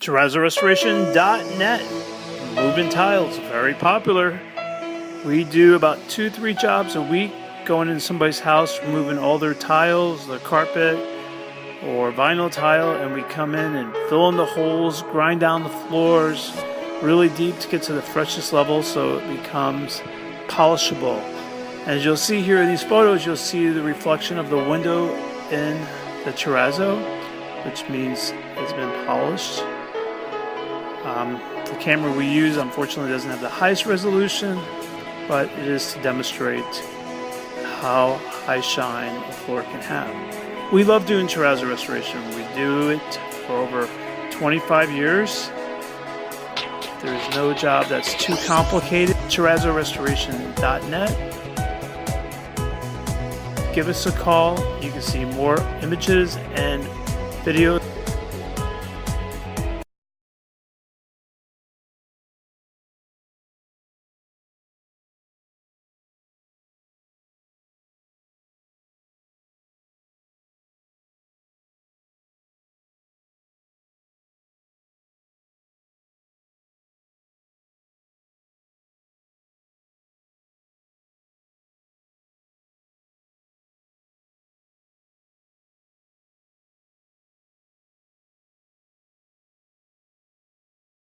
TerrazzoRestoration.net. Moving tiles, very popular. We do about 2-3 jobs a week, going into somebody's house, removing all their tiles, their carpet, or vinyl tile, and we come in and fill in the holes, grind down the floors really deep to get to the freshest level so it becomes polishable. As you'll see here in these photos, you'll see the reflection of the window in the terrazzo, which means it's been polished. The camera we use unfortunately doesn't have the highest resolution, but it is to demonstrate how high shine a floor can have. We love doing terrazzo restoration. We do it for over 25 years. There's no job that's too complicated. TerrazzoRestoration.net. Give us a call. You can see more images and videos.